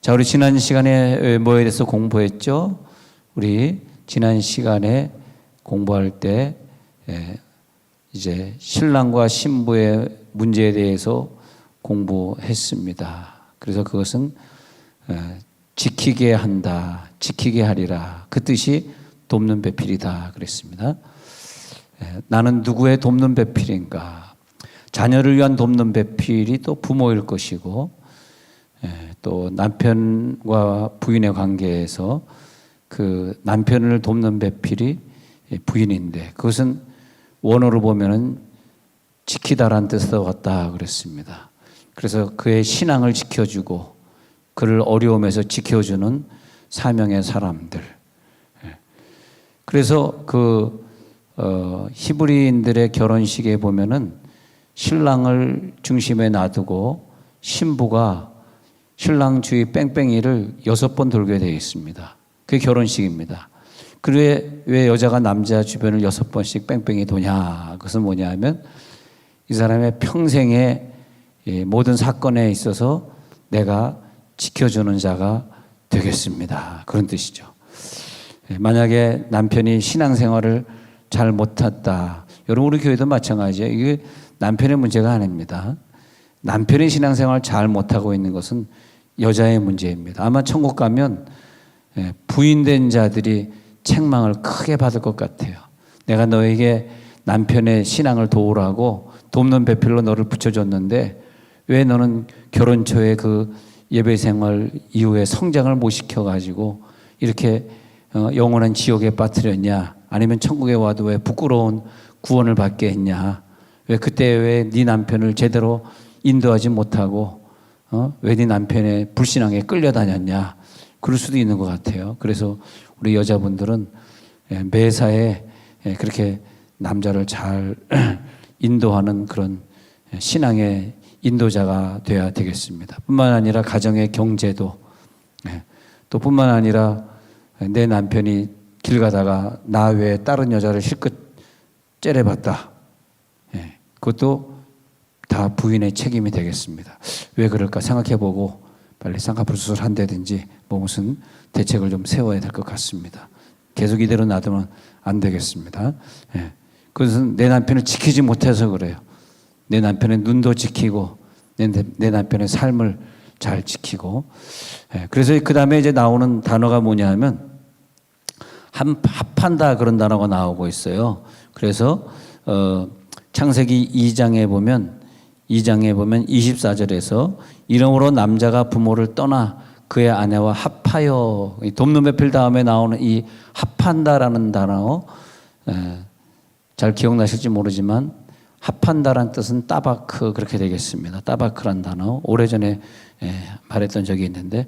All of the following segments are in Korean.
자, 우리 지난 시간에 뭐에 대해서 공부했죠? 우리 지난 시간에 공부할 때 이제 신랑과 신부의 문제에 대해서 공부했습니다. 그래서 그것은 지키게 한다, 지키게 하리라. 그 뜻이 돕는 배필이다 그랬습니다. 나는 누구의 돕는 배필인가? 자녀를 위한 돕는 배필이 또 부모일 것이고, 또 남편과 부인의 관계에서 그 남편을 돕는 배필이 부인인데, 그것은 원어로 보면은 지키다라는 뜻으로 왔다 그랬습니다. 그래서 그의 신앙을 지켜주고 그를 어려움에서 지켜주는 사명의 사람들. 그래서 히브리인들의 결혼식에 보면은 신랑을 중심에 놔두고 신부가 신랑 주위 뺑뺑이를 6번 돌게 되어 있습니다. 그게 결혼식입니다. 그래 왜 여자가 남자 주변을 6번씩 뺑뺑이 도냐? 그것은 뭐냐 하면 이 사람의 평생의 모든 사건에 있어서 내가 지켜주는 자가 되겠습니다. 그런 뜻이죠. 만약에 남편이 신앙생활을 잘 못했다. 여러분 우리 교회도 마찬가지예요. 이게 남편의 문제가 아닙니다. 남편이 신앙생활을 잘 못하고 있는 것은 여자의 문제입니다. 아마 천국 가면 부인된 자들이 책망을 크게 받을 것 같아요. 내가 너에게 남편의 신앙을 도우라고 돕는 배필로 너를 붙여줬는데 왜 너는 결혼 초에 그 예배생활 이후에 성장을 못 시켜가지고 이렇게 영원한 지옥에 빠뜨렸냐? 아니면 천국에 와도 왜 부끄러운 구원을 받게 했냐? 왜 그때 왜 네 남편을 제대로 인도하지 못하고 왜 네 남편의 불신앙에 끌려다녔냐? 그럴 수도 있는 것 같아요. 그래서 우리 여자분들은 매사에 그렇게 남자를 잘 인도하는 그런 신앙의 인도자가 되어야 되겠습니다. 뿐만 아니라 가정의 경제도, 또 뿐만 아니라 내 남편이 길 가다가 나 외에 다른 여자를 실컷 째려봤다. 그것도 다 부인의 책임이 되겠습니다. 왜 그럴까 생각해보고 빨리 쌍꺼풀 수술을 한다든지 뭐 무슨 대책을 좀 세워야 될 것 같습니다. 계속 이대로 놔두면 안 되겠습니다. 그것은 내 남편을 지키지 못해서 그래요. 내 남편의 눈도 지키고 내 남편의 삶을 잘 지키고. 그래서 그 다음에 이제 나오는 단어가 뭐냐 하면 합한다 그런 단어가 나오고 있어요. 그래서 창세기 2장에 보면 24절에서 이러므로 남자가 부모를 떠나 그의 아내와 합하여, 돕는 배필 다음에 나오는 이 합한다라는 단어, 잘 기억나실지 모르지만 합한다라는 뜻은 따바크 그렇게 되겠습니다. 따바크란 단어 오래전에 말했던 적이 있는데,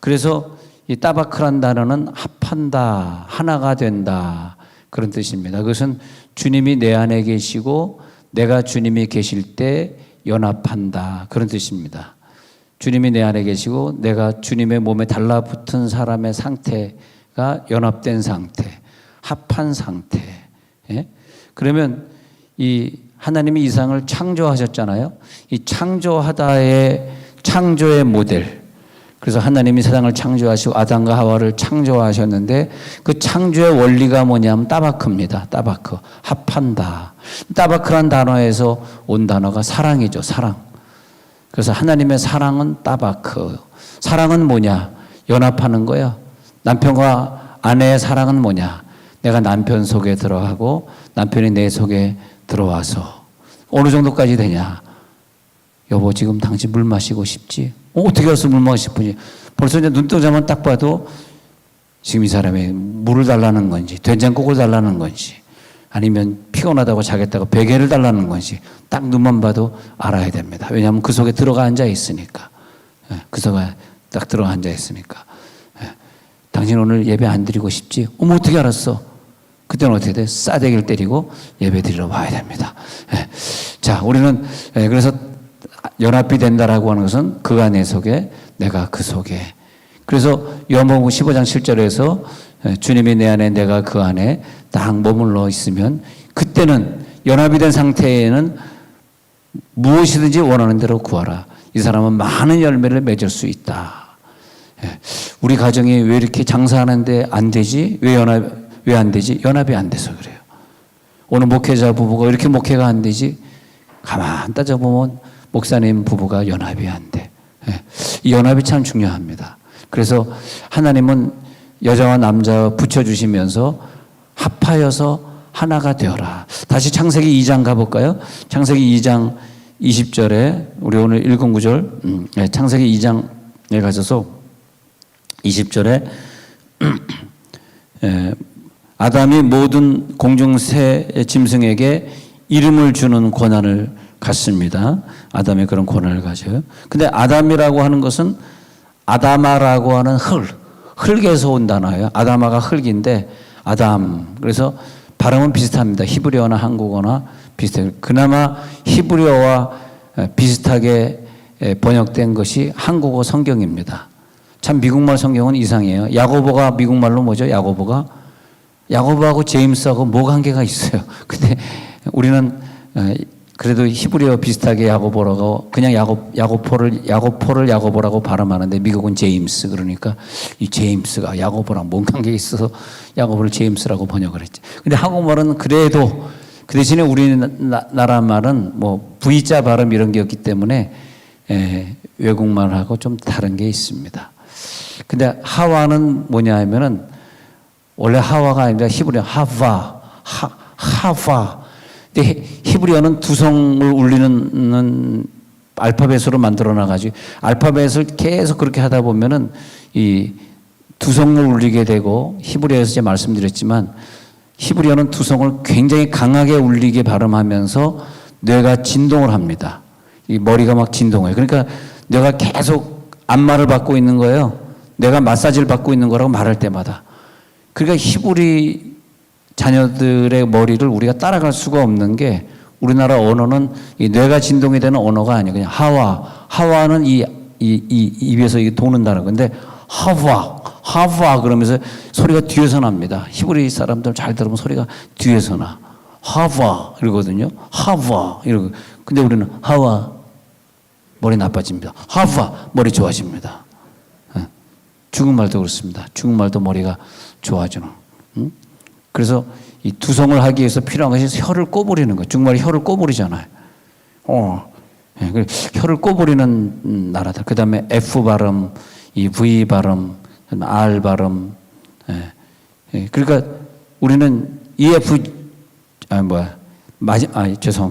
그래서 이 따바크란 단어는 합한다, 하나가 된다 그런 뜻입니다. 그것은 주님이 내 안에 계시고 내가 주님이 계실 때 연합한다 그런 뜻입니다. 주님이 내 안에 계시고 내가 주님의 몸에 달라붙은 사람의 상태가 연합된 상태, 합한 상태. 그러면 이 하나님이 이 세상을 창조하셨잖아요. 이 창조하다의 창조의 모델. 그래서 하나님이 세상을 창조하시고 아담과 하와를 창조하셨는데 그 창조의 원리가 뭐냐면 따바크입니다. 따바크. 합한다. 따바크란 단어에서 온 단어가 사랑이죠. 사랑. 그래서 하나님의 사랑은 따바크. 사랑은 뭐냐? 연합하는 거야. 남편과 아내의 사랑은 뭐냐? 내가 남편 속에 들어가고 남편이 내 속에 들어와서 어느 정도까지 되냐? 여보 지금 당신 물 마시고 싶지? 어떻게 해서 물 마시고 싶으니? 벌써 이제 눈동자만 딱 봐도 지금 이 사람이 물을 달라는 건지 된장국을 달라는 건지 아니면 피곤하다고 자겠다고 베개를 달라는 건지 딱 눈만 봐도 알아야 됩니다. 왜냐하면 그 속에 들어가 앉아 있으니까. 그 속에 딱 들어가 앉아 있으니까. 당신 오늘 예배 안 드리고 싶지? 어머 어떻게 알았어? 그때는 어떻게 돼? 싸대기를 때리고 예배 드리러 와야 됩니다. 자, 우리는 그래서 연합이 된다라고 하는 것은 그가 내 속에 내가 그 속에. 그래서 요한복음 15장 7절에서 주님이 내 안에 내가 그 안에 딱 머물러 있으면 그때는 연합이 된 상태에는 무엇이든지 원하는 대로 구하라. 이 사람은 많은 열매를 맺을 수 있다. 예. 우리 가정이 왜 이렇게 장사하는데 안 되지? 왜 안 되지? 연합이 안 돼서 그래요. 오늘 목회자 부부가 이렇게 목회가 안 되지? 가만 따져보면 목사님 부부가 연합이 안 돼. 예. 이 연합이 참 중요합니다. 그래서 하나님은 여자와 남자 붙여주시면서 합하여서 하나가 되어라. 다시 창세기 2장 가볼까요? 창세기 2장 20절에 우리 오늘 읽은 구절, 창세기 2장에 가셔서 20절에 아담이 모든 공중새 짐승에게 이름을 주는 권한을 갖습니다. 아담이 그런 권한을 가져요. 근데 아담이라고 하는 것은 아다마라고 하는 흙에서 온 단어예요. 아다마가 흙인데 아담. 그래서 발음은 비슷합니다. 히브리어나 한국어나 비슷해요. 그나마 히브리어와 비슷하게 번역된 것이 한국어 성경입니다. 참 미국말 성경은 이상해요. 야고보가 미국말로 뭐죠? 야고보하고 제임스하고 뭐 관계가 있어요. 근데 우리는 그래도 히브리어 비슷하게 야고보라고 그냥 야고포를 야고보라고 발음하는데 미국은 제임스. 그러니까 이 제임스가 야고보랑 뭔 관계가 있어서 야고보를 제임스라고 번역을 했지. 근데 한국말은 그래도 그 대신에 우리나라 말은 뭐 V자 발음 이런 게 없기 때문에 외국말하고 좀 다른 게 있습니다. 근데 하와는 뭐냐 하면은 원래 하와가 아니라 히브리어 하와. 근데 히브리어는 두성을 울리는 알파벳으로 만들어 놔가지고 알파벳을 계속 그렇게 하다 보면은 이 두성을 울리게 되고 히브리어에서 제가 말씀드렸지만 히브리어는 두성을 굉장히 강하게 울리게 발음하면서 뇌가 진동을 합니다. 이 머리가 막 진동해요. 그러니까 뇌가 계속 안마를 받고 있는 거예요. 내가 마사지를 받고 있는 거라고 말할 때마다. 그러니까 히브리 자녀들의 머리를 우리가 따라갈 수가 없는 게 우리나라 언어는 이 뇌가 진동이 되는 언어가 아니에요. 그냥 하와는 이 입에서 이게 도는다는 건데 하와 그러면서 소리가 뒤에서 납니다. 히브리 사람들 잘 들으면 소리가 뒤에서 나. 하와 이러거든요. 하와 이러고. 근데 우리는 하와 머리 나빠집니다. 하와 머리 좋아집니다. 중국말도 그렇습니다. 중국말도 머리가 좋아지는. 그래서 이 두성을 하기 위해서 필요한 것이 혀를 꼬부리는 거예요. 중국말이 혀를 꼬부리잖아요. 혀를 꼬부리는 나라들. 그 다음에 F 발음, 이 V 발음, R 발음. 그러니까 우리는 EF,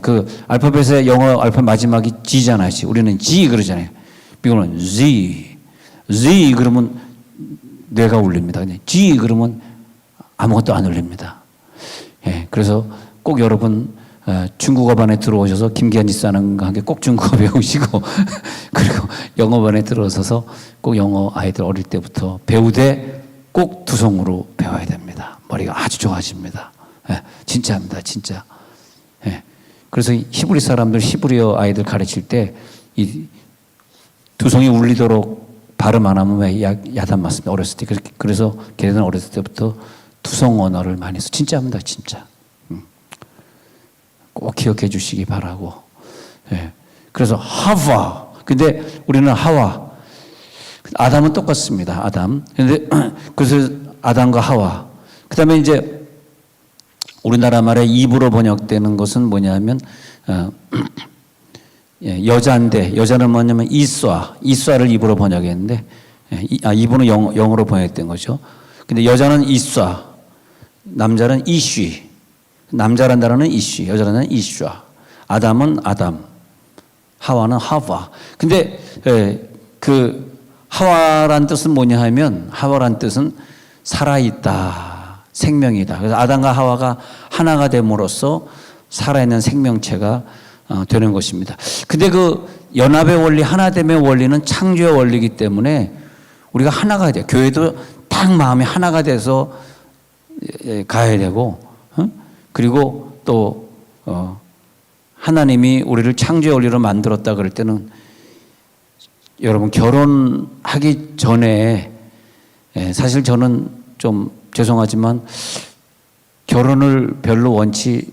그 알파벳의 영어 알파벳 마지막이 G잖아요. 우리는 G 그러잖아요. 미국은 Z 그러면 뇌가 울립니다. G 그러면 아무것도 안 울립니다. 그래서 꼭 여러분 중국어반에 들어오셔서 김기한 집사님과 함께 꼭 중국어 배우시고 그리고 영어반에 들어서서 꼭 영어 아이들 어릴 때부터 배우되 꼭 두성으로 배워야 됩니다. 머리가 아주 좋아집니다. 진짜입니다. 진짜. 그래서 히브리 사람들 히브리어 아이들 가르칠 때 이 두성이 울리도록 발음 안 하면 왜 야단 맞습니다. 어렸을 때. 그래서 걔네들은 어렸을 때부터 두성 언어를 많이 써. 진짜입니다. 진짜. 꼭 기억해 주시기 바라고. 그래서 하와. 근데 우리는 하와. 아담은 똑같습니다. 아담. 근데 그래서 아담과 하와. 그 다음에 이제 우리나라 말에 입으로 번역되는 것은 뭐냐면 여자인데 여자는 뭐냐면 이쏴를 입으로 번역했는데 입으로 영어로 번역된 거죠. 근데 여자는 이쏴, 남자는 이쉬. 남자란 단어는 이쉬, 여자는 이쉬. 아담은 아담, 하와는 하와. 근데 그 하와란 뜻은 뭐냐 하면 하와란 뜻은 살아있다, 생명이다. 그래서 아담과 하와가 하나가 됨으로써 살아있는 생명체가 되는 것입니다. 근데 그 연합의 원리, 하나됨의 원리는 창조의 원리이기 때문에 우리가 하나가 돼요. 교회도 딱 마음이 하나가 돼서 가야 되고, 그리고 또 하나님이 우리를 창조의 원리로 만들었다 그럴 때는 여러분 결혼하기 전에 사실 저는 좀 죄송하지만 결혼을 별로 원치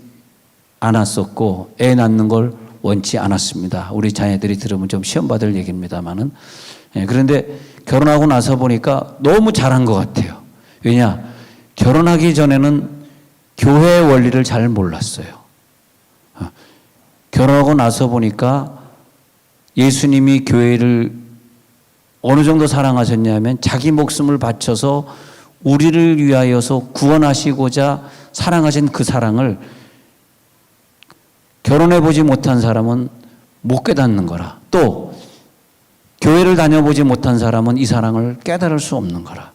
않았었고 애 낳는 걸 원치 않았습니다. 우리 자녀들이 들으면 좀 시험 받을 얘기입니다만은 그런데 결혼하고 나서 보니까 너무 잘한 것 같아요. 왜냐? 결혼하기 전에는 교회의 원리를 잘 몰랐어요. 결혼하고 나서 보니까 예수님이 교회를 어느 정도 사랑하셨냐면 자기 목숨을 바쳐서 우리를 위하여서 구원하시고자 사랑하신 그 사랑을 결혼해보지 못한 사람은 못 깨닫는 거라. 또 교회를 다녀보지 못한 사람은 이 사랑을 깨달을 수 없는 거라.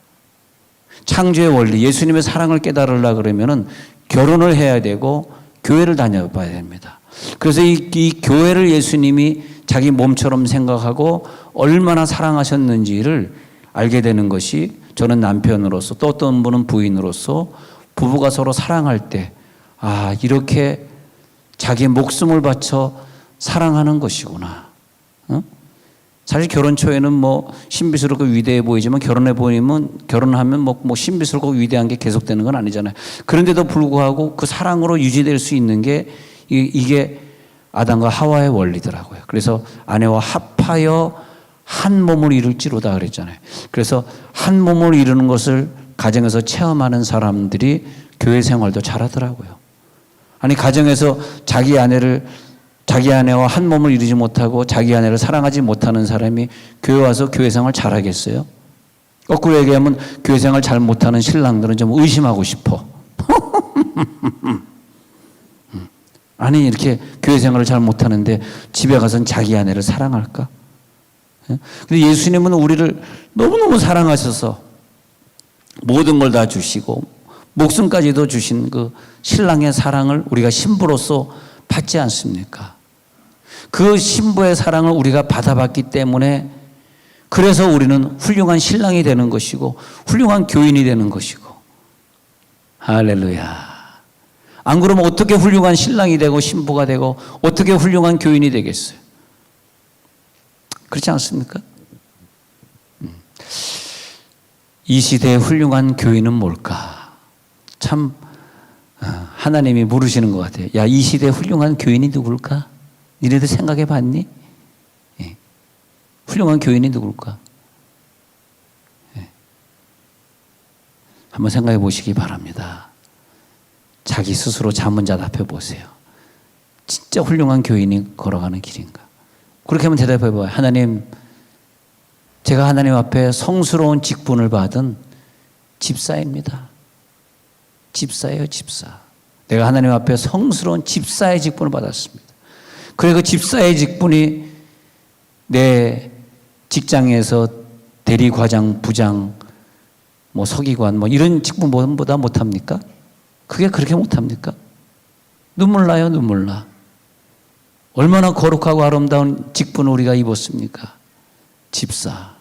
창조의 원리, 예수님의 사랑을 깨달으려 그러면은 결혼을 해야 되고 교회를 다녀봐야 됩니다. 그래서 이 교회를 예수님이 자기 몸처럼 생각하고 얼마나 사랑하셨는지를 알게 되는 것이 저는 남편으로서 또 어떤 분은 부인으로서 부부가 서로 사랑할 때 이렇게 자기 목숨을 바쳐 사랑하는 것이구나. 사실 결혼 초에는 뭐 신비스럽고 위대해 보이지만 결혼하면 뭐 신비스럽고 위대한 게 계속되는 건 아니잖아요. 그런데도 불구하고 그 사랑으로 유지될 수 있는 게 이게 아담과 하와의 원리더라고요. 그래서 아내와 합하여 한 몸을 이룰지로다 그랬잖아요. 그래서 한 몸을 이루는 것을 가정에서 체험하는 사람들이 교회 생활도 잘하더라고요. 아니 가정에서 자기 아내와 한 몸을 이루지 못하고 자기 아내를 사랑하지 못하는 사람이 교회 와서 교회 생활 잘하겠어요? 거꾸로 얘기하면 교회 생활 잘 못하는 신랑들은 좀 의심하고 싶어. 아니 이렇게 교회 생활을 잘 못하는데 집에 가서는 자기 아내를 사랑할까? 근데 예수님은 우리를 너무너무 사랑하셔서 모든 걸 다 주시고 목숨까지도 주신 그 신랑의 사랑을 우리가 신부로서 받지 않습니까? 그 신부의 사랑을 우리가 받아봤기 때문에 그래서 우리는 훌륭한 신랑이 되는 것이고 훌륭한 교인이 되는 것이고 할렐루야. 안 그러면 어떻게 훌륭한 신랑이 되고 신부가 되고 어떻게 훌륭한 교인이 되겠어요? 그렇지 않습니까? 이 시대의 훌륭한 교인은 뭘까? 참 하나님이 물으시는 것 같아요. 야, 이 시대의 훌륭한 교인이 누굴까? 니네들 생각해 봤니? 예. 훌륭한 교인이 누굴까? 예. 한번 생각해 보시기 바랍니다. 자기 스스로 자문자답해 보세요. 진짜 훌륭한 교인이 걸어가는 길인가? 그렇게 한번 대답해 봐요. 하나님, 제가 하나님 앞에 성스러운 직분을 받은 집사입니다. 집사예요, 집사. 내가 하나님 앞에 성스러운 집사의 직분을 받았습니다. 그래 그 집사의 직분이 내 직장에서 대리과장, 부장, 뭐 서기관, 뭐 이런 직분보다 못합니까? 그게 그렇게 못합니까? 눈물 나요, 눈물 나. 얼마나 거룩하고 아름다운 직분을 우리가 입었습니까? 집사.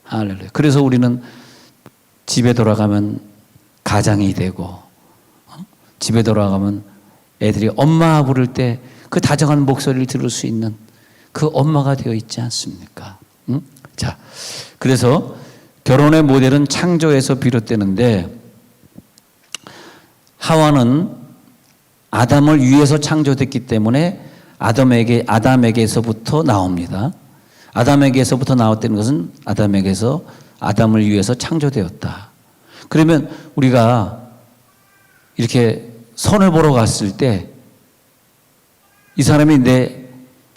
할렐루야. 그래서 우리는 집에 돌아가면 가장이 되고, 집에 돌아가면 애들이 엄마 부를 때 그 다정한 목소리를 들을 수 있는 그 엄마가 되어 있지 않습니까? 응? 자, 그래서 결혼의 모델은 창조에서 비롯되는데 하와는 아담을 위해서 창조됐기 때문에 아담에게서부터 나옵니다. 아담에게서부터 나왔다는 것은 아담을 위해서 창조되었다. 그러면 우리가 이렇게 선을 보러 갔을 때 이 사람이 내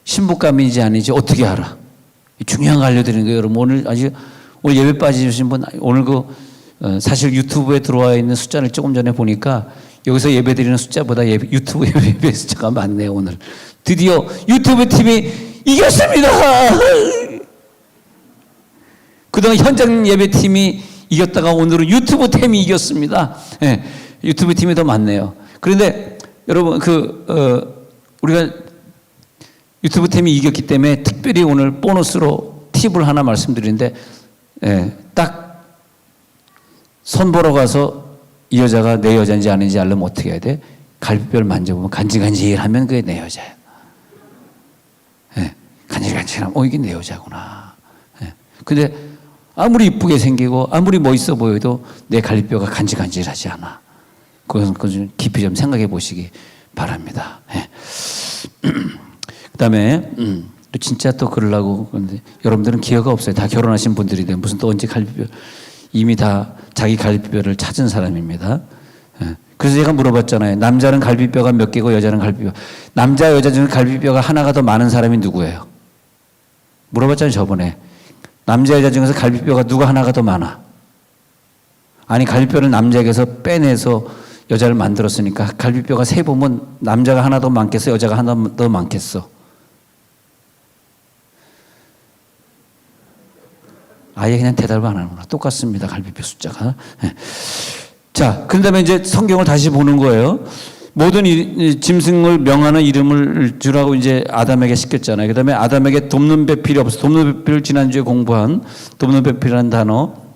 신부감인지 아닌지 어떻게 알아? 중요한 거 알려드리는 거예요. 여러분 오늘 예배 빠지신 분 오늘 사실 유튜브에 들어와 있는 숫자를 조금 전에 보니까 여기서 예배 드리는 숫자보다 유튜브 예배 숫자가 많네요. 오늘 드디어 유튜브 팀이 이겼습니다. 그동안 현장 예배 팀이 이겼다가 오늘은 유튜브 팀이 이겼습니다. 네, 유튜브 팀이 더 많네요. 그런데 여러분 우리가 유튜브 팀이 이겼기 때문에 특별히 오늘 보너스로 팁을 하나 말씀드리는데 딱 선 보러 가서 이 여자가 내 여자인지 아닌지 알려면 어떻게 해야 돼? 갈비뼈를 만져보면 간질간질하면 그게 내 여자야. 간질간질하면 이게 내 여자구나. 근데 아무리 이쁘게 생기고 아무리 멋있어 보여도 내 갈비뼈가 간질간질하지 않아. 그것은 좀 깊이 좀 생각해 보시기 바랍니다. 그 다음에 진짜 또 그러려고 그런데 여러분들은 기회가 없어요. 다 결혼하신 분들인데 무슨 또 언제 갈비뼈 이미 다 자기 갈비뼈를 찾은 사람입니다. 예. 그래서 제가 물어봤잖아요. 남자는 갈비뼈가 몇 개고 여자는 갈비뼈. 남자 여자 중에 갈비뼈가 하나가 더 많은 사람이 누구예요? 물어봤잖아요. 저번에. 남자 여자 중에서 갈비뼈가 누가 하나가 더 많아? 아니 갈비뼈를 남자에게서 빼내서 여자를 만들었으니까 갈비뼈가 세 보면 남자가 하나 더 많겠어? 여자가 하나 더 많겠어? 아예 그냥 대답을 안 하는구나. 똑같습니다. 갈비뼈 숫자가. 네. 자, 그 다음에 이제 성경을 다시 보는 거예요. 모든 짐승을 명하는 이름을 주라고 이제 아담에게 시켰잖아요. 그 다음에 아담에게 돕는 배필이 없어. 돕는 배필을 지난주에 공부한 돕는 배필이라는 단어,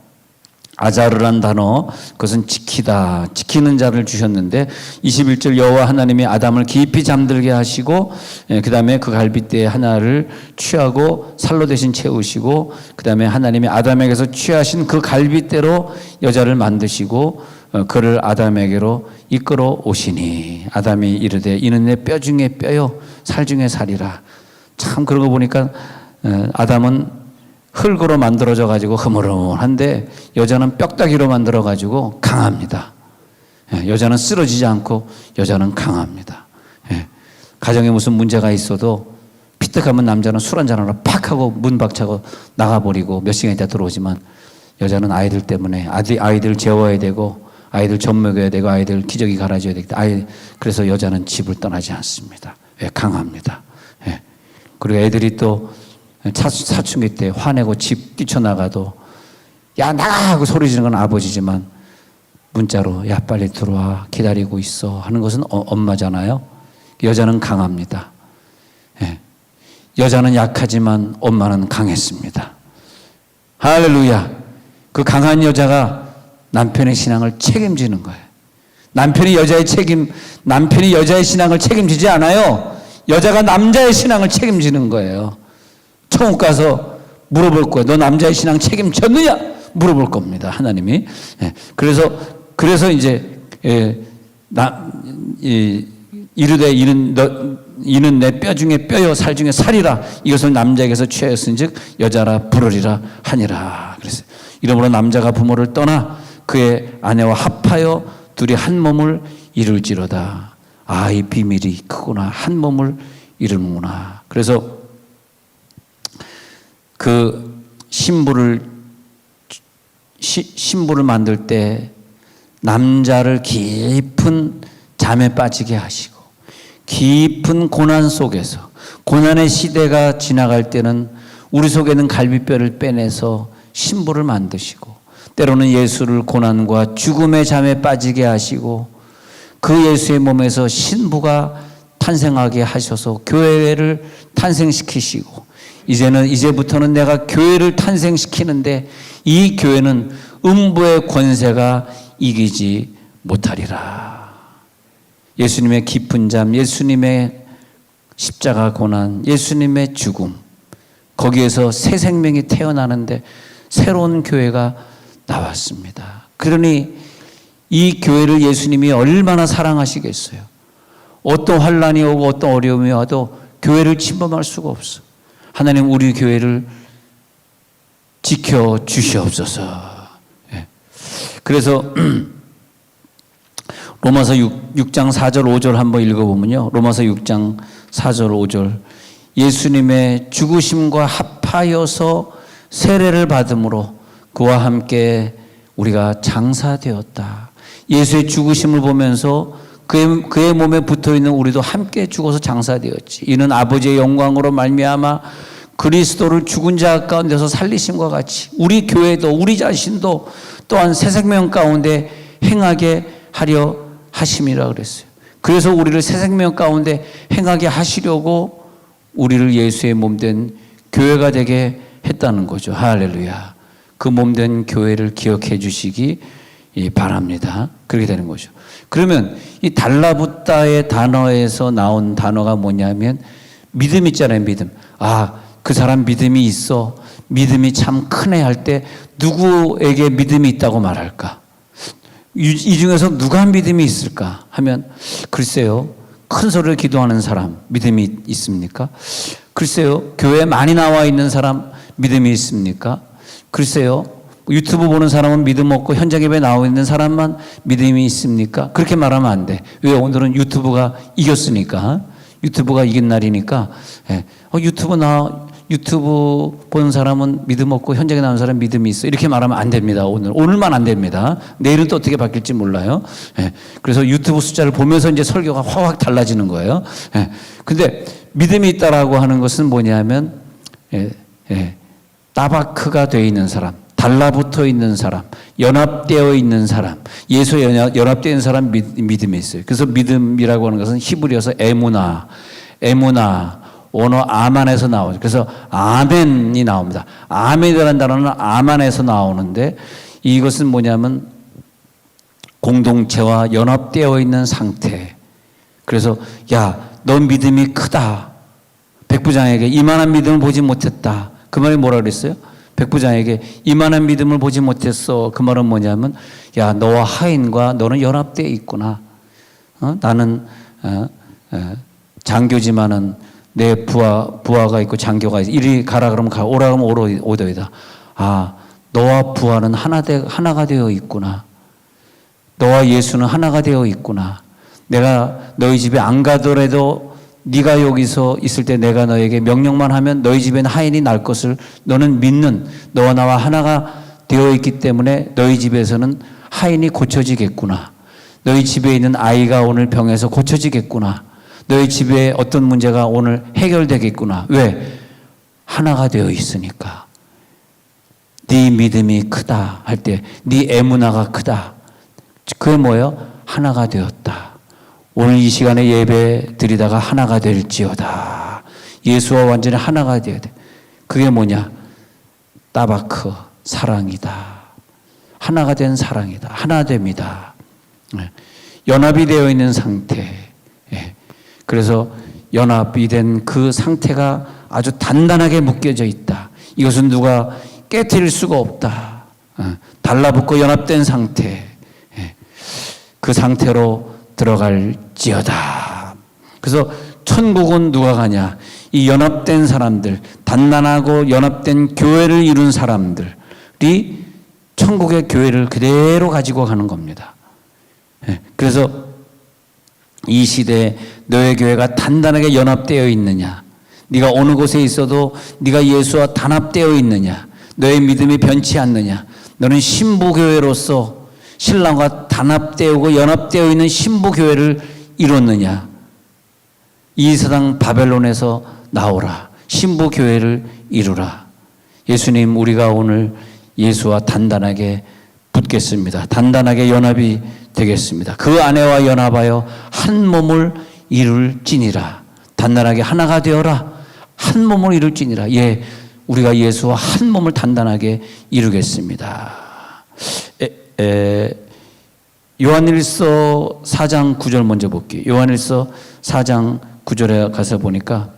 아자르란 단어, 그것은 지키다, 지키는 자를 주셨는데 21절 여호와 하나님이 아담을 깊이 잠들게 하시고 그 다음에 그 갈빗대 하나를 취하고 살로 대신 채우시고 그 다음에 하나님이 아담에게서 취하신 그 갈빗대로 여자를 만드시고 그를 아담에게로 이끌어 오시니 아담이 이르되 이는 내 뼈 중에 뼈요 살 중에 살이라. 참 그러고 보니까 아담은 흙으로 만들어져 가지고 흐물흐물한데 여자는 뼈다귀로 만들어 가지고 강합니다. 여자는 쓰러지지 않고 여자는 강합니다. 가정에 무슨 문제가 있어도 피떡하면 남자는 술 한잔하러 팍 하고 문 박차고 나가버리고 몇 시간 있다 들어오지만 여자는 아이들 때문에 아이들 재워야 되고 아이들 젖 먹여야 되고 아이들 기저귀 갈아줘야 되겠다. 그래서 여자는 집을 떠나지 않습니다. 강합니다. 그리고 애들이 또 사춘기 때 화내고 집 뛰쳐나가도 야 나가 하고 소리 지르는 건 아버지지만 문자로 야 빨리 들어와 기다리고 있어 하는 것은 엄마잖아요. 여자는 강합니다. 여자는 약하지만 엄마는 강했습니다. 할렐루야. 그 강한 여자가 남편의 신앙을 책임지는 거예요. 남편이 여자의 신앙을 책임지지 않아요. 여자가 남자의 신앙을 책임지는 거예요. 천국 가서 물어볼 거예요. 너 남자의 신앙 책임졌느냐? 물어볼 겁니다. 하나님이. 그래서 이제 이르되 이는 내 뼈 중에 뼈요 살 중에 살이라. 이것을 남자에게서 취하였은즉 여자라 부르리라 하니라. 그래서 이러므로 남자가 부모를 떠나 그의 아내와 합하여 둘이 한 몸을 이룰지로다. 이 비밀이 크구나. 한 몸을 이루는구나. 그래서 그 신부를 만들 때 남자를 깊은 잠에 빠지게 하시고 깊은 고난 속에서 고난의 시대가 지나갈 때는 우리 속에는 갈비뼈를 빼내서 신부를 만드시고 때로는 예수를 고난과 죽음의 잠에 빠지게 하시고 그 예수의 몸에서 신부가 탄생하게 하셔서 교회를 탄생시키시고 이제부터는 내가 교회를 탄생시키는데 이 교회는 음부의 권세가 이기지 못하리라. 예수님의 깊은 잠, 예수님의 십자가 고난, 예수님의 죽음, 거기에서 새 생명이 태어나는데 새로운 교회가 나왔습니다. 그러니 이 교회를 예수님이 얼마나 사랑하시겠어요. 어떤 환난이 오고 어떤 어려움이 와도 교회를 침범할 수가 없어. 하나님 우리 교회를 지켜주시옵소서. 그래서 로마서 6장 4절 5절 한번 읽어보면요. 로마서 6장 4절 5절 예수님의 죽으심과 합하여서 세례를 받음으로 그와 함께 우리가 장사되었다. 예수의 죽으심을 보면서 그의 몸에 붙어있는 우리도 함께 죽어서 장사되었지. 이는 아버지의 영광으로 말미암아 그리스도를 죽은 자 가운데서 살리심과 같이 우리 교회도 우리 자신도 또한 새 생명 가운데 행하게 하려 하심이라 그랬어요. 그래서 우리를 새 생명 가운데 행하게 하시려고 우리를 예수의 몸된 교회가 되게 했다는 거죠. 할렐루야. 그 몸된 교회를 기억해 주시기 바랍니다. 그렇게 되는 거죠. 그러면 이 달라붙다의 단어에서 나온 단어가 뭐냐면 믿음 있잖아요. 믿음. 그 사람 믿음이 있어. 믿음이 참 크네 할 때 누구에게 믿음이 있다고 말할까? 이 중에서 누가 믿음이 있을까 하면 글쎄요. 큰 소리를 기도하는 사람 믿음이 있습니까? 글쎄요, 교회에 많이 나와 있는 사람 믿음이 있습니까? 글쎄요, 유튜브 보는 사람은 믿음 없고 현장 예배에 나와 있는 사람만 믿음이 있습니까? 그렇게 말하면 안 돼. 왜? 오늘은 유튜브가 이겼으니까. 유튜브가 이긴 날이니까. 예. 유튜브 보는 사람은 믿음 없고 현장에 나오는 사람 믿음이 있어. 이렇게 말하면 안 됩니다. 오늘만 안 됩니다. 내일은 또 어떻게 바뀔지 몰라요. 예. 그래서 유튜브 숫자를 보면서 이제 설교가 확 달라지는 거예요. 예. 근데 믿음이 있다라고 하는 것은 뭐냐면, 따바크가 되어 있는 사람, 달라붙어 있는 사람, 연합되어 있는 사람, 예수에 연합되어 있는 사람 믿음이 있어요. 그래서 믿음이라고 하는 것은 히브리어서 에무나, 언어 아만에서 나오죠. 그래서 아멘이 나옵니다. 아멘이라는 단어는 아만에서 나오는데 이것은 뭐냐면 공동체와 연합되어 있는 상태. 그래서 야, 너 믿음이 크다. 백부장에게 이만한 믿음을 보지 못했다. 그 말이 뭐라 그랬어요? 백부장에게 이만한 믿음을 보지 못했어. 그 말은 뭐냐면 야, 너와 하인과 너는 연합되어 있구나. 나는 장교지만은 내 부하가 있고 장교가 있어. 이리 가라 그러면 가, 오라 그러면 오더이다. 아, 너와 부하는 하나가 되어 있구나. 너와 예수는 하나가 되어 있구나. 내가 너희 집에 안 가더라도 네가 여기서 있을 때 내가 너에게 명령만 하면 너희 집에는 하인이 날 것을 너는 믿는, 너와 나와 하나가 되어 있기 때문에 너희 집에서는 하인이 고쳐지겠구나. 너희 집에 있는 아이가 오늘 병에서 고쳐지겠구나. 너희 집에 어떤 문제가 오늘 해결되겠구나. 왜? 하나가 되어 있으니까. 네 믿음이 크다 할 때 네 에무나가 크다. 그게 뭐예요? 하나가 되었다. 오늘 이 시간에 예배 드리다가 하나가 될지어다. 예수와 완전히 하나가 되어야 돼. 그게 뭐냐? 따바크, 사랑이다. 하나가 된 사랑이다. 하나 됩니다. 연합이 되어 있는 상태. 그래서 연합이 된 그 상태가 아주 단단하게 묶여져 있다. 이것은 누가 깨트릴 수가 없다. 달라붙고 연합된 상태. 그 상태로 들어갈지어다. 그래서 천국은 누가 가냐? 이 연합된 사람들, 단단하고 연합된 교회를 이룬 사람들이 천국의 교회를 그대로 가지고 가는 겁니다. 그래서 이 시대에 너의 교회가 단단하게 연합되어 있느냐? 네가 어느 곳에 있어도 네가 예수와 단합되어 있느냐? 너의 믿음이 변치 않느냐? 너는 신부교회로서 신랑과 단합되고 연합되어 있는 신부교회를 이뤘느냐? 이 세상 바벨론에서 나오라. 신부교회를 이루라. 예수님, 우리가 오늘 예수와 단단하게 붙겠습니다. 단단하게 연합이 되겠습니다. 그 아내와 연합하여 한 몸을 이룰지니라. 단단하게 하나가 되어라. 한 몸을 이룰지니라. 예, 우리가 예수와 한 몸을 단단하게 이루겠습니다. 요한일서 4장 9절 먼저 볼게요. 요한일서 4장 9절에 가서 보니까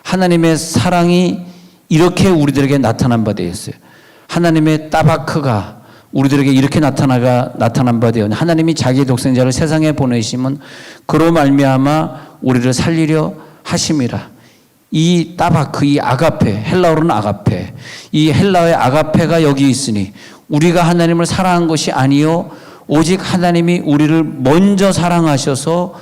하나님의 사랑이 이렇게 우리들에게 나타난 바 되어 있어요. 하나님의 따바크가 우리들에게 이렇게 나타난 바 되어 하나님이 자기 독생자를 세상에 보내심은 그로 말미암아 우리를 살리려 하심이라. 이 따바크, 이 아가페, 헬라어로는 아가페, 이 헬라어의 아가페가 여기 있으니 우리가 하나님을 사랑한 것이 아니요 오직 하나님이 우리를 먼저 사랑하셔서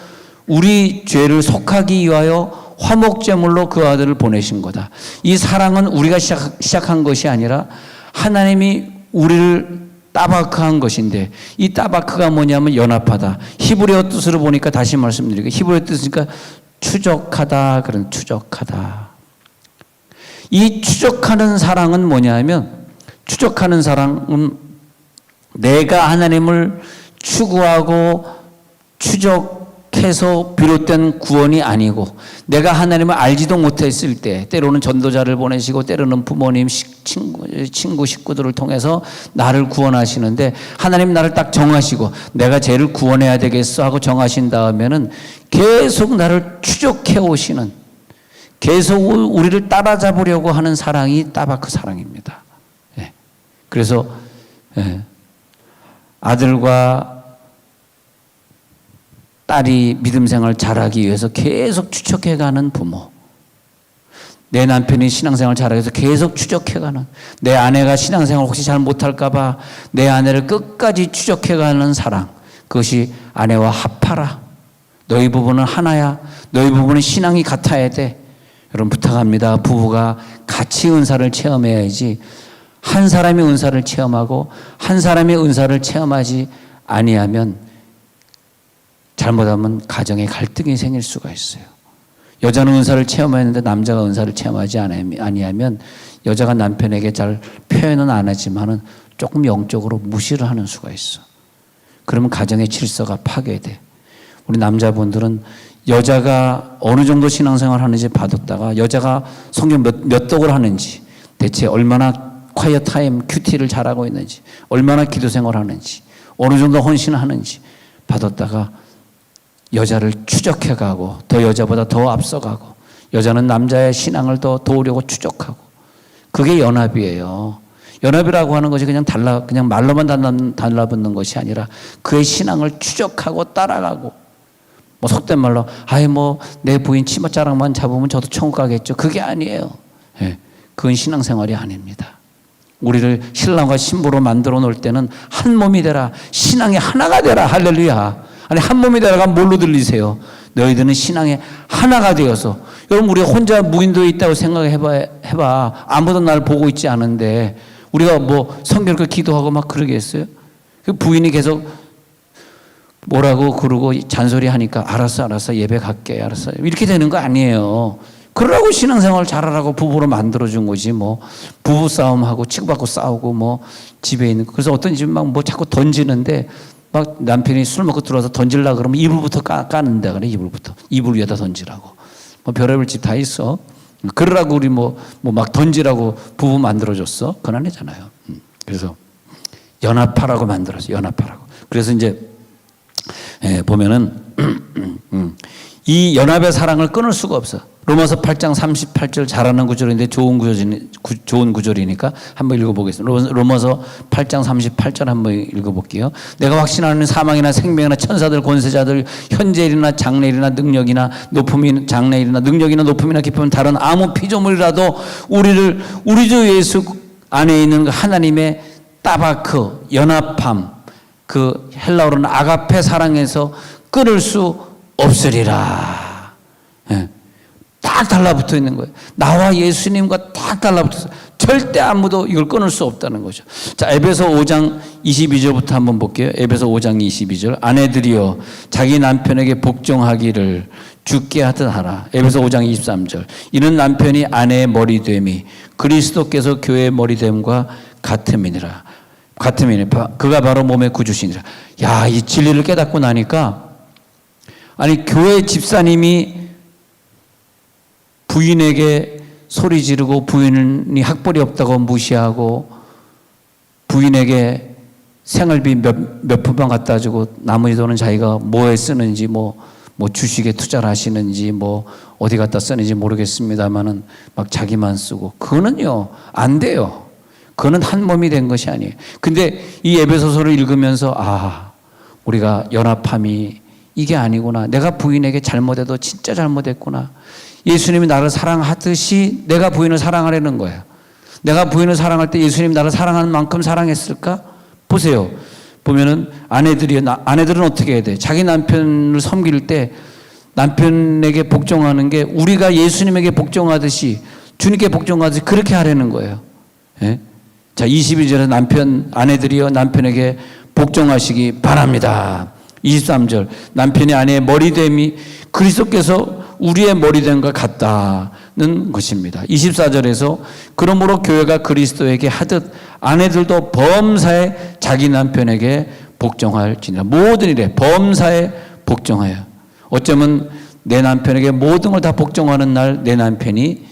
우리 죄를 속하기 위하여 화목제물로 그 아들을 보내신 거다. 이 사랑은 우리가 시작한 것이 아니라 하나님이 우리를 따바크한 것인데, 이 따바크가 뭐냐면 연합하다. 히브리어 뜻으로 보니까 다시 말씀드리고, 히브리어 뜻이니까 추적하다, 그런 추적하다. 이 추적하는 사랑은 뭐냐면, 추적하는 사랑은 내가 하나님을 추구하고 추적해서 비롯된 구원이 아니고, 내가 하나님을 알지도 못했을 때 때로는 전도자를 보내시고 때로는 부모님, 친구 식구들을 통해서 나를 구원하시는데, 하나님 나를 딱 정하시고 내가 쟤를 구원해야 되겠어 하고 정하신 다음에는 계속 나를 추적해 오시는, 계속 우리를 따라잡으려고 하는 사랑이 따바크 사랑입니다. 그래서 아들과 딸이 믿음 생활 잘하기 위해서 계속 추적해가는 부모, 내 남편이 신앙생활 잘하기 위해서 계속 추적해가는, 내 아내가 신앙생활 혹시 잘 못할까봐 내 아내를 끝까지 추적해가는 사랑, 그것이 아내와 합하라. 너희 부부는 하나야. 너희 부부는 신앙이 같아야 돼. 여러분 부탁합니다. 부부가 같이 은사를 체험해야지, 한 사람이 은사를 체험하고 한 사람의 은사를 체험하지 아니하면 잘못하면 가정에 갈등이 생길 수가 있어요. 여자는 은사를 체험했는데 남자가 은사를 체험하지 아니하면 여자가 남편에게 잘 표현은 안 하지만은 조금 영적으로 무시를 하는 수가 있어. 그러면 가정의 질서가 파괴돼. 우리 남자분들은 여자가 어느 정도 신앙생활 하는지 봐뒀다가 여자가 성경 몇 독을 하는지, 대체 얼마나 콰이어 타임 큐티를 잘하고 있는지, 얼마나 기도 생활하는지, 어느 정도 헌신을 하는지 봐뒀다가 여자를 추적해가고 더 여자보다 더 앞서가고 여자는 남자의 신앙을 더 도우려고 추적하고, 그게 연합이에요. 연합이라고 하는 것이 그냥 말로만 달라붙는 것이 아니라 그의 신앙을 추적하고 따라가고, 뭐 속된 말로 내 부인 치맛자락만 잡으면 저도 천국 가겠죠. 그게 아니에요. 그건 신앙생활이 아닙니다. 우리를 신랑과 신부로 만들어 놓을 때는 한 몸이 되라, 신앙의 하나가 되라. 할렐루야. 아니, 한 몸이 되라가 뭘로 들리세요? 너희들은 신앙의 하나가 되어서. 여러분, 우리가 혼자 무인도에 있다고 생각해봐. 아무도 날 보고 있지 않은데 우리가 뭐 성결교 기도하고 막 그러겠어요? 그 부인이 계속 뭐라고 그러고 잔소리 하니까 알았어 예배 갈게, 알았어, 이렇게 되는 거 아니에요. 그러라고 신앙생활 잘하라고 부부로 만들어준 거지. 뭐 부부싸움하고 치고받고 싸우고 뭐 집에 있는 거. 그래서 어떤 집은 막 뭐 자꾸 던지는데 막 남편이 술 먹고 들어와서 던질라 그러면 이불부터 까는데, 그래. 이불 위에다 던지라고. 뭐 별의별 집 다 있어. 그러라고 우리 뭐 막 던지라고 부부 만들어줬어? 그건 아니잖아요. 그래서 연합하라고 만들어줘. 연합하라고. 그래서 이제 보면은 이 연합의 사랑을 끊을 수가 없어. 로마서 8장 38절 잘하는 구절인데 좋은 구절이니까 한번 읽어보겠습니다. 로마서 8장 38절 한번 읽어볼게요. 내가 확신하는 사망이나 생명이나 천사들 권세자들 현재일이나 장래일이나 능력이나 높음이나 장래일이나 능력이나 높음이나 깊음은 다른 아무 피조물이라도 우리 주 예수 안에 있는 하나님의 따바크 연합함, 그 헬라어로는 아가페 사랑에서 끊을 수 없으리라. 딱 달라붙어 있는 거예요. 나와 예수님과 딱 달라붙어서 절대 아무도 이걸 끊을 수 없다는 거죠. 자, 에베소 5장 22절부터 한번 볼게요. 에베소 5장 22절. 아내들이여 자기 남편에게 복종하기를 주께 하듯 하라. 에베소 5장 23절. 이는 남편이 아내의 머리됨이 그리스도께서 교회의 머리됨과 같음이니라. 그가 바로 몸의 구주시니라. 야, 이 진리를 깨닫고 나니까, 아니, 교회 집사님이 부인에게 소리 지르고 부인이 학벌이 없다고 무시하고 부인에게 생활비 몇 푼만 갖다 주고 나머지 돈은 자기가 뭐에 쓰는지 뭐 주식에 투자를 하시는지 뭐 어디 갖다 쓰는지 모르겠습니다만은 막 자기만 쓰고, 그거는요 안 돼요. 그거는 한 몸이 된 것이 아니에요. 근데 이 에베소서를 읽으면서 우리가 연합함이 이게 아니구나. 내가 부인에게 잘못해도 진짜 잘못했구나. 예수님이 나를 사랑하듯이 내가 부인을 사랑하려는 거예요. 내가 부인을 사랑할 때 예수님이 나를 사랑하는 만큼 사랑했을까? 보세요. 보면은 아내들은 어떻게 해야 돼? 자기 남편을 섬길 때 남편에게 복종하는 게 우리가 예수님에게 복종하듯이, 주님께 복종하듯이 그렇게 하려는 거예요. 예? 자, 22절에 아내들이여 남편에게 복종하시기 바랍니다. 23절. 남편이 아내의 머리됨이 그리스도께서 우리의 머리됨과 같다는 것입니다. 24절에서 그러므로 교회가 그리스도에게 하듯 아내들도 범사에 자기 남편에게 복종할지니라. 모든 일에 범사에 복종하여. 어쩌면 내 남편에게 모든 걸 다 복종하는 날 내 남편이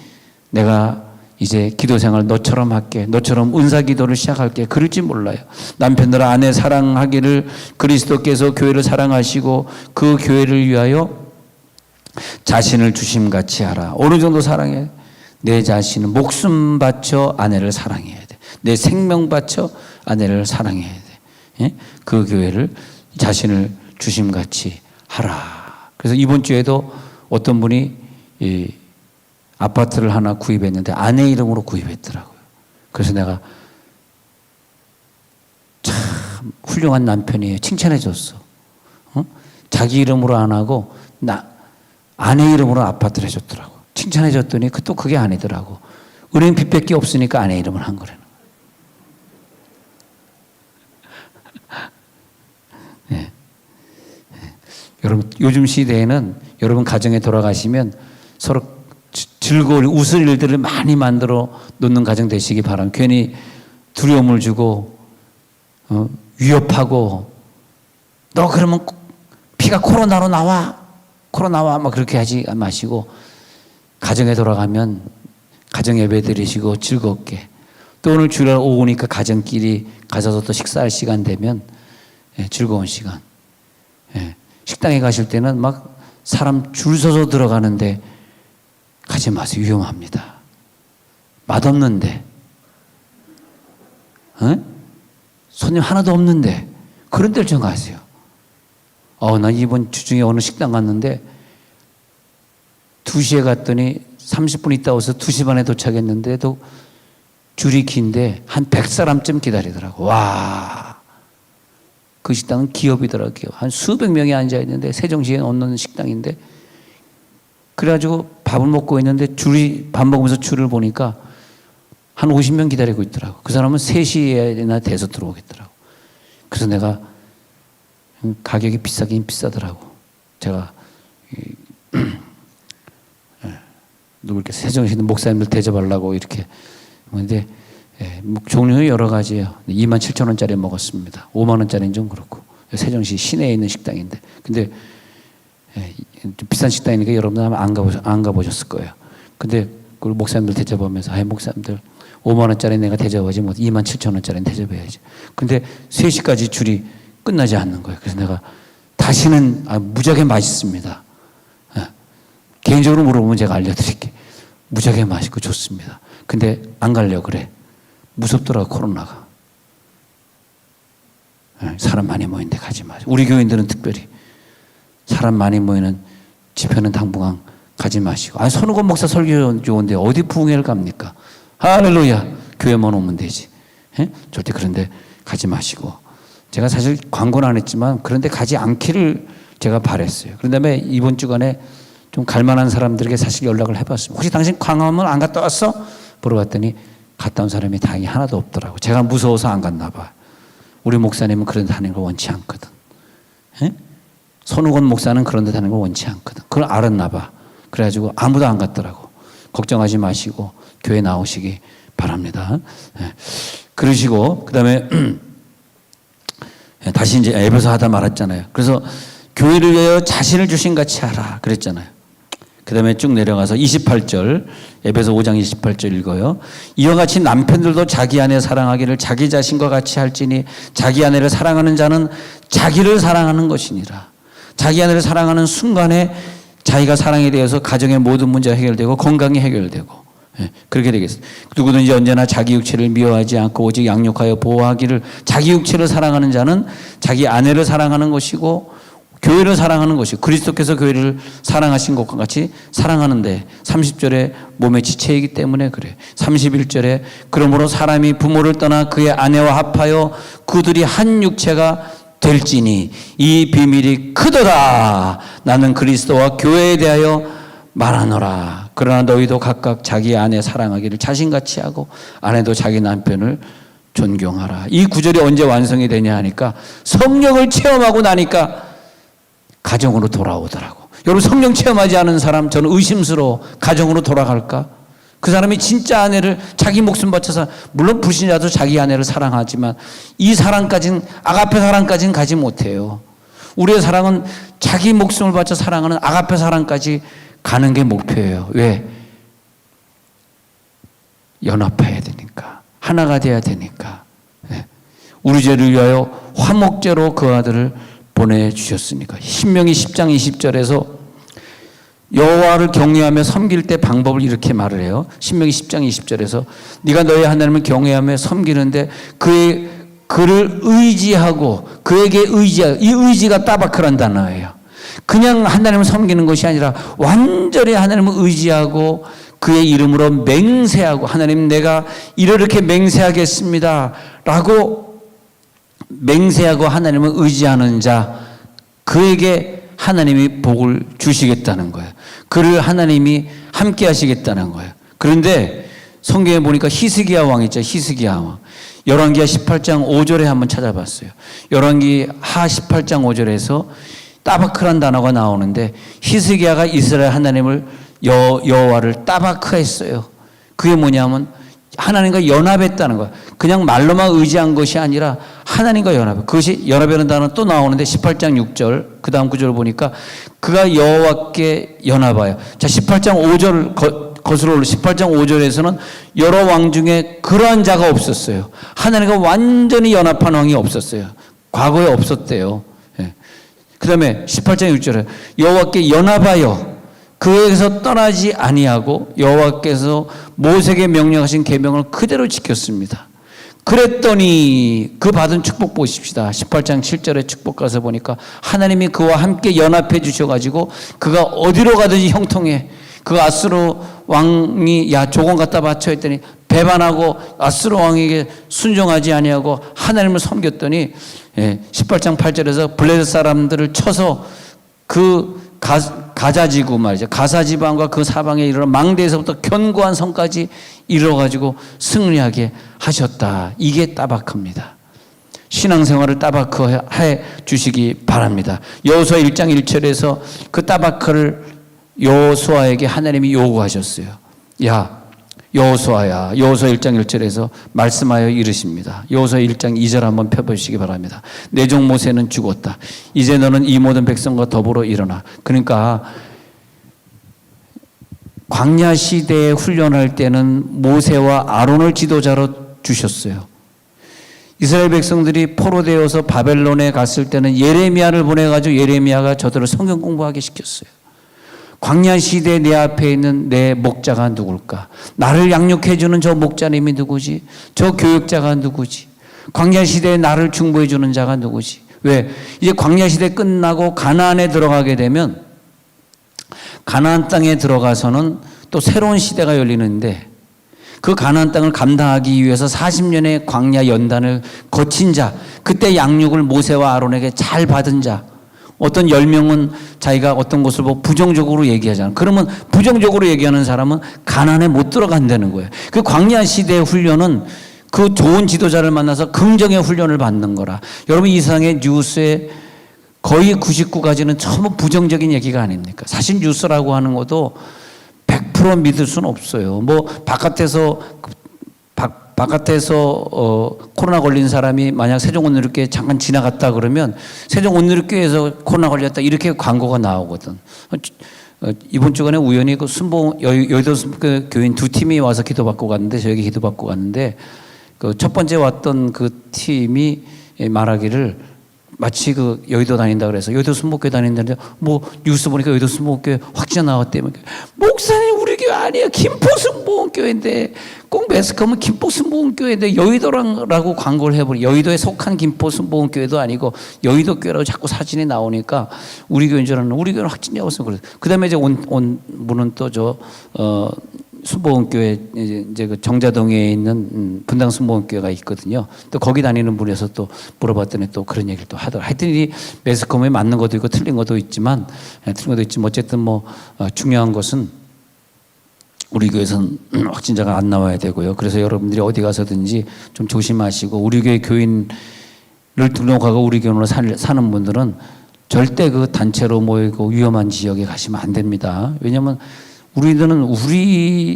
내가 이제 기도생활 너처럼 할게, 너처럼 은사기도를 시작할게, 그럴지 몰라요. 남편들 아내 사랑하기를 그리스도께서 교회를 사랑하시고 그 교회를 위하여 자신을 주심같이 하라. 어느 정도 사랑해? 내 자신은 목숨 바쳐 아내를 사랑해야 돼. 내 생명 바쳐 아내를 사랑해야 돼. 예? 그 교회를 자신을 주심같이 하라. 그래서 이번 주에도 어떤 분이 아파트를 하나 구입했는데 아내 이름으로 구입했더라고요. 그래서 내가 참 훌륭한 남편이에요. 칭찬해 줬어. 자기 이름으로 안 하고 아내 이름으로 아파트를 해줬더라고. 칭찬해 줬더니 또 그게 아니더라고. 은행 빚밖에 없으니까 아내 이름을 한 거라는 거예요. 네. 여러분, 요즘 시대에는 여러분 가정에 돌아가시면 서로 즐거운 웃을 일들을 많이 만들어 놓는 가정 되시기 바랍니다. 괜히 두려움을 주고 위협하고 너 그러면 피가 코로나로 나와 막 그렇게 하지 마시고 가정에 돌아가면 가정 예배 드리시고 즐겁게 또 오늘 주일 오니까 가정끼리 가셔서 또 식사할 시간 되면 즐거운 시간. 식당에 가실 때는 막 사람 줄 서서 들어가는데 가지 마세요. 위험합니다. 맛없는데 손님 하나도 없는데 그런 데를 좀 가세요. 나 이번 주 중에 어느 식당 갔는데 2시에 갔더니 30분 있다 와서 2시 반에 도착했는데도 줄이 긴데 한 100사람쯤 기다리더라고. 와, 그 식당은 기업이더라고요. 한 수백 명이 앉아있는데 세종시에 없는 식당인데 그래가지고 밥을 먹고 있는데 밥 먹으면서 줄을 보니까 한 50명 기다리고 있더라고. 그 사람은 3시에나 돼서 들어오겠더라고. 그래서 내가 가격이 비싸긴 비싸더라고. 제가 누구 이렇게 세종시에 있는 목사님들 대접하려고 이렇게 근데 종류는 여러 가지예요. 27,000원짜리 먹었습니다. 5만원짜리는 좀 그렇고 세종시 시내에 있는 식당인데 근데 좀 비싼 식당이니까 여러분 아마 안 가보셨을 거예요. 근데 그 목사님들 대접하면서 목사님들 5만원짜리 내가 대접하지 뭐 27,000원짜리는 대접해야지. 근데 3시까지 줄이 끝나지 않는 거예요. 그래서 내가 다시는 무지하게 맛있습니다. 개인적으로 물어보면 제가 알려드릴게. 무지하게 맛있고 좋습니다. 근데 안 가려고 그래. 무섭더라고 코로나가. 사람 많이 모이는데 가지 마세요. 우리 교인들은 특별히 사람 많이 모이는 집회는 당분간 가지 마시고. 손우건 목사 설교 좋은데 어디 부흥회를 갑니까? 할렐루야. 교회만 오면 되지. 절대 그런데 가지 마시고. 제가 사실 광고는 안 했지만 그런데 가지 않기를 제가 바랬어요. 그런 다음에 이번 주간에 좀 갈만한 사람들에게 사실 연락을 해봤습니다. 혹시 당신 광화문 안 갔다 왔어? 물어봤더니 갔다 온 사람이 다행히 하나도 없더라고. 제가 무서워서 안 갔나 봐. 우리 목사님은 그런 데 다니는 걸 원치 않거든. 손우건 목사는 그런 데 다니는 걸 원치 않거든. 그걸 알았나 봐. 그래가지고 아무도 안 갔더라고. 걱정하지 마시고 교회 나오시기 바랍니다. 그러시고 그 다음에 다시 이제 에베소 하다 말았잖아요. 그래서 교회를 위하여 자신을 주신 같이 하라 그랬잖아요. 그 다음에 쭉 내려가서 28절 에베소 5장 28절 읽어요. 이와 같이 남편들도 자기 아내 사랑하기를 자기 자신과 같이 할지니 자기 아내를 사랑하는 자는 자기를 사랑하는 것이니라. 자기 아내를 사랑하는 순간에 자기가 사랑에 대해서 가정의 모든 문제가 해결되고 건강이 해결되고 그렇게 되겠습니다. 누구든지 언제나 자기 육체를 미워하지 않고 오직 양육하여 보호하기를 자기 육체를 사랑하는 자는 자기 아내를 사랑하는 것이고 교회를 사랑하는 것이고 그리스도께서 교회를 사랑하신 것과 같이 사랑하는데 30절에 몸의 지체이기 때문에 그래. 31절에 그러므로 사람이 부모를 떠나 그의 아내와 합하여 그들이 한 육체가 될지니 이 비밀이 크도다. 나는 그리스도와 교회에 대하여 말하노라. 그러나 너희도 각각 자기 아내 사랑하기를 자신같이 하고 아내도 자기 남편을 존경하라. 이 구절이 언제 완성이 되냐 하니까 성령을 체험하고 나니까 가정으로 돌아오더라고. 여러분 성령 체험하지 않은 사람 저는 의심스러워. 가정으로 돌아갈까? 그 사람이 진짜 아내를 자기 목숨 바쳐서 물론 불신자도 자기 아내를 사랑하지만 이 사랑까지는 아가페 사랑까지는 가지 못해요. 우리의 사랑은 자기 목숨을 바쳐 사랑하는 아가페 사랑까지 가는 게 목표예요. 왜? 연합해야 되니까. 하나가 돼야 되니까. 우리 죄를 위하여 화목제로 그 아들을 보내주셨으니까. 신명기 10장 20절에서 여호와를 경외하며 섬길 때 방법을 이렇게 말을 해요. 신명기 10장 20절에서 네가 너의 하나님을 경외하며 섬기는데 그를 의지하고 그에게 의지하고 이 의지가 따바크란 단어예요. 그냥 하나님을 섬기는 것이 아니라 완전히 하나님을 의지하고 그의 이름으로 맹세하고, 하나님 내가 이렇게 맹세하겠습니다 라고 맹세하고 하나님을 의지하는 자, 그에게 하나님이 복을 주시겠다는 거예요. 그를 하나님이 함께 하시겠다는 거예요. 그런데 성경에 보니까 히스기야 왕 있죠. 히스기야 왕. 열왕기하 18장 5절에 한번 찾아봤어요. 열왕기하 18장 5절에서 따바크란 단어가 나오는데, 히스기야가 이스라엘 하나님을 여호와를 따바크했어요. 그게 뭐냐면 하나님과 연합했다는 거야. 그냥 말로만 의지한 것이 아니라 하나님과 연합. 그것이 연합이라는 단어는 또 나오는데 18장 6절 그 다음 구절을 보니까 그가 여호와께 연합하여. 자, 18장 5절 거슬러 올라 18장 5절에서는 여러 왕 중에 그러한 자가 없었어요. 하나님과 완전히 연합한 왕이 없었어요. 과거에 없었대요. 예. 그 다음에 18장 6절에 여호와께 연합하여 그에게서 떠나지 아니하고 여호와께서 모세에게 명령하신 계명을 그대로 지켰습니다. 그랬더니 그 받은 축복 보십시다. 18장 7절에 축복 가서 보니까 하나님이 그와 함께 연합해 주셔가지고 그가 어디로 가든지 형통해. 그 아수르 왕이 야 조공 갖다 바쳐 했더니 배반하고 아수르 왕에게 순종하지 아니하고 하나님을 섬겼더니 18장 8절에서 블레셋 사람들을 쳐서 그 가자지구 말이죠. 가사 지방과 그 사방에 이르러 망대에서부터 견고한 성까지 이르러가지고 승리하게 하셨다. 이게 따바크입니다. 신앙생활을 따바크해 주시기 바랍니다. 여호수아 1장 1절에서 그 따바크를 여호수아에게 하나님이 요구하셨어요. 야 여호수아야. 여호수아 1장 1절에서 말씀하여 이르십니다. 여호수아 1장 2절 한번 펴보시기 바랍니다. 내 종 모세는 죽었다. 이제 너는 이 모든 백성과 더불어 일어나. 그러니까 광야 시대에 훈련할 때는 모세와 아론을 지도자로 주셨어요. 이스라엘 백성들이 포로되어서 바벨론에 갔을 때는 예레미야를 보내가지고 예레미야가 저들을 성경 공부하게 시켰어요. 광야 시대에 내 앞에 있는 내 목자가 누굴까? 나를 양육해 주는 저 목자님이 누구지? 저 교육자가 누구지? 광야 시대에 나를 중보해 주는 자가 누구지? 왜? 이제 광야 시대 끝나고 가나안에 들어가게 되면 가나안 땅에 들어가서는 또 새로운 시대가 열리는데, 그 가나안 땅을 감당하기 위해서 40년의 광야 연단을 거친 자, 그때 양육을 모세와 아론에게 잘 받은 자, 어떤 10명은 자기가 어떤 것을 보고 부정적으로 얘기하잖아요. 그러면 부정적으로 얘기하는 사람은 가나안에 못 들어간다는 거예요. 그 광야 시대의 훈련은 그 좋은 지도자를 만나서 긍정의 훈련을 받는 거라. 여러분, 이 세상의 뉴스에 거의 99가지는 전부 부정적인 얘기가 아닙니까? 사실 뉴스라고 하는 것도 100% 믿을 수는 없어요. 뭐 바깥에서 코로나 걸린 사람이 만약 세종온누리교회 잠깐 지나갔다 그러면 세종온누리교회에서 코로나 걸렸다 이렇게 광고가 나오거든. 이번 주간에 우연히 그 여의도 순복음 교인 두 팀이 와서 기도받고 갔는데, 저에게 기도받고 갔는데, 그 첫 번째 왔던 그 팀이 말하기를 마치 그 여의도 다닌다 그래서 여의도 순복교회 다닌다는데, 뭐 뉴스 보니까 여의도 순복교회 확진자 나왔대요. 목사님 우리 교회 아니에요. 김포 순복음교회인데, 꼭 매스컴은 김포 순복음교회인데 여의도라고 광고를 해버리. 여의도에 속한 김포 순복음교회도 아니고 여의도 교회라고 자꾸 사진이 나오니까 우리 교회인 줄 알았는데 우리 교회는 확진자 왔어. 그래서 그다음에 이제 온 분은 또 순복음교회 이제 그 정자동에 있는 분당 순복음교회가 있거든요. 또 거기 다니는 분에서 또 물어봤더니 또 그런 얘기를 또 하더라. 하여튼 이 매스컴에 맞는 것도 있고 틀린 것도 있지만 어쨌든 뭐 중요한 것은 우리 교회에서는 확진자가 안 나와야 되고요. 그래서 여러분들이 어디 가서든지 좀 조심하시고, 우리 교회 교인을 등록하고 우리 교회로 사는 분들은 절대 그 단체로 모이고 위험한 지역에 가시면 안 됩니다. 왜냐하면 우리들은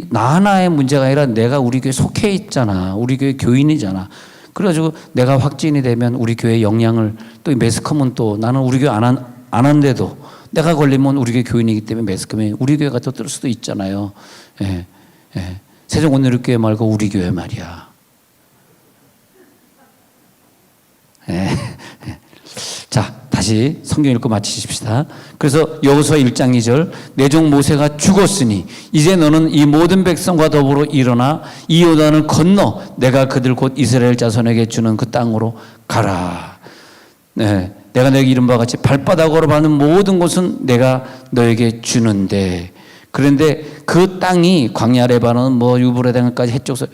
나 하나의 문제가 아니라 내가 우리 교회에 속해 있잖아. 우리 교회 교인이잖아. 그래가지고 내가 확진이 되면 우리 교회에 영향을, 또 매스컴은 또 나는 우리 교회 안 한데도 내가 걸리면 우리 교회 교인이기 때문에 매스컴에 우리 교회가 또 뜰 수도 있잖아요. 예. 세종온누리교회 말고 우리 교회 말이야. 자, 다시 성경 읽고 마치십시다. 그래서 여호수아 1장 2절, 내 종 모세가 죽었으니 이제 너는 이 모든 백성과 더불어 일어나 이 요단을 건너 내가 그들 곧 이스라엘 자손에게 주는 그 땅으로 가라. 네, 내가 너에게 이른 바와 같이 발바닥으로 받는 모든 곳은 내가 너에게 주는데, 그런데 그 땅이 광야 레바논 뭐 유브라데강까지 해쪽서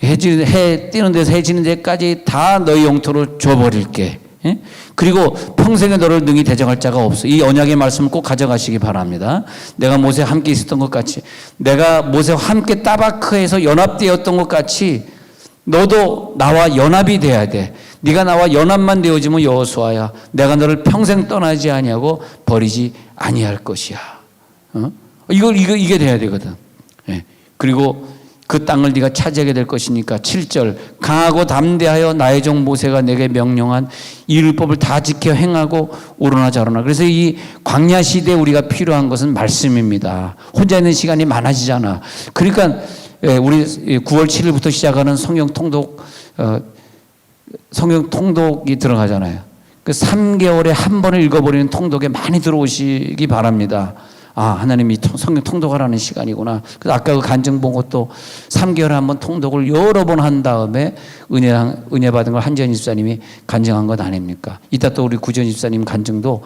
해 뜨는 데서 해 지는 데까지 다 너희 영토로 줘버릴게. 예? 그리고 평생에 너를 능히 대적할 자가 없어. 이 언약의 말씀을 꼭 가져가시기 바랍니다. 내가 모세와 함께 있었던 것 같이, 내가 모세와 함께 따바크에서 연합되었던 것 같이 너도 나와 연합이 돼야 돼. 네가 나와 연합만 되어지면 여호수아야, 내가 너를 평생 떠나지 아니하고 버리지 아니할 것이야. 이게 돼야 되거든. 예. 그리고 그 땅을 네가 차지하게 될 것이니까 7절 강하고 담대하여 나의 종 모세가 내게 명령한 이 율법을 다 지켜 행하고 오르나 저르나. 그래서 이 광야 시대에 우리가 필요한 것은 말씀입니다. 혼자 있는 시간이 많아지잖아. 그러니까 우리 9월 7일부터 시작하는 성경 통독이 들어가잖아요. 그 3개월에 한 번을 읽어버리는 통독에 많이 들어오시기 바랍니다. 아, 하나님이 성경 통독하라는 시간이구나. 그래서 아까 그 간증 본 것도 3개월에 한 번 통독을 여러 번 한 다음에 은혜 받은 걸 한지연 집사님이 간증한 것 아닙니까? 이따 또 우리 구지연 집사님 간증도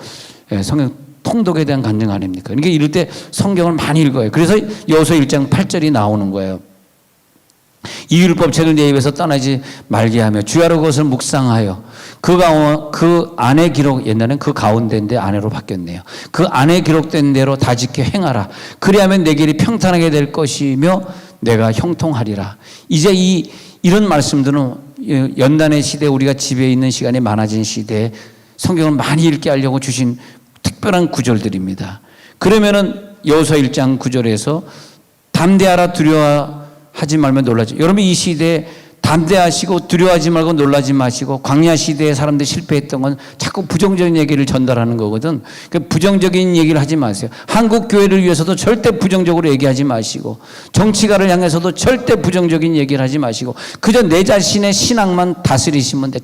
성경 통독에 대한 간증 아닙니까? 그러니까 이럴 때 성경을 많이 읽어요. 그래서 여호수아 1장 8절이 나오는 거예요. 이 율법책을 내 입에서 떠나지 말게 하며 주야로 그것을 묵상하여 그 안에 기록, 옛날엔 그 가운데인데 안에로 바뀌었네요. 그 안에 기록된 대로 다 지켜 행하라. 그리하면 내 길이 평탄하게 될 것이며 내가 형통하리라. 이제 이런 말씀들은 연단의 시대에 우리가 집에 있는 시간이 많아진 시대에 성경을 많이 읽게 하려고 주신 특별한 구절들입니다. 그러면은 여호수아 1장 9절에서 담대하라 두려워하지 말며 놀라지. 여러분 이 시대에 담대하시고 두려워하지 말고 놀라지 마시고, 광야 시대에 사람들이 실패했던 건 자꾸 부정적인 얘기를 전달하는 거거든. 그 부정적인 얘기를 하지 마세요. 한국 교회를 위해서도 절대 부정적으로 얘기하지 마시고, 정치가를 향해서도 절대 부정적인 얘기를 하지 마시고, 그저 내 자신의 신앙만 다스리시면 돼.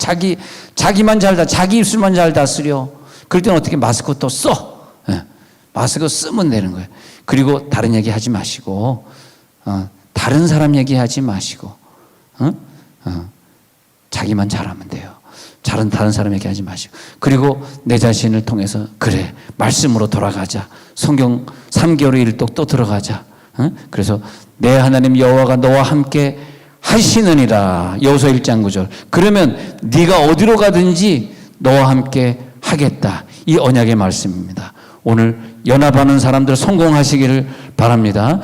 자기만 자기 입술만 잘 다스려. 그럴 때는 어떻게 마스크 또 써. 마스크 쓰면 되는 거예요. 그리고 다른 얘기 하지 마시고, 다른 사람 얘기하지 마시고, 자기만 잘하면 돼요. 다른 사람 얘기하지 마시고, 그리고 내 자신을 통해서 그래 말씀으로 돌아가자. 성경 3개월의 일독 또 들어가자. 그래서 내 하나님 여호와가 너와 함께 하시느니라. 여호수아 1장 9절. 그러면 네가 어디로 가든지 너와 함께 하겠다. 이 언약의 말씀입니다. 오늘 연합하는 사람들 성공하시기를 바랍니다.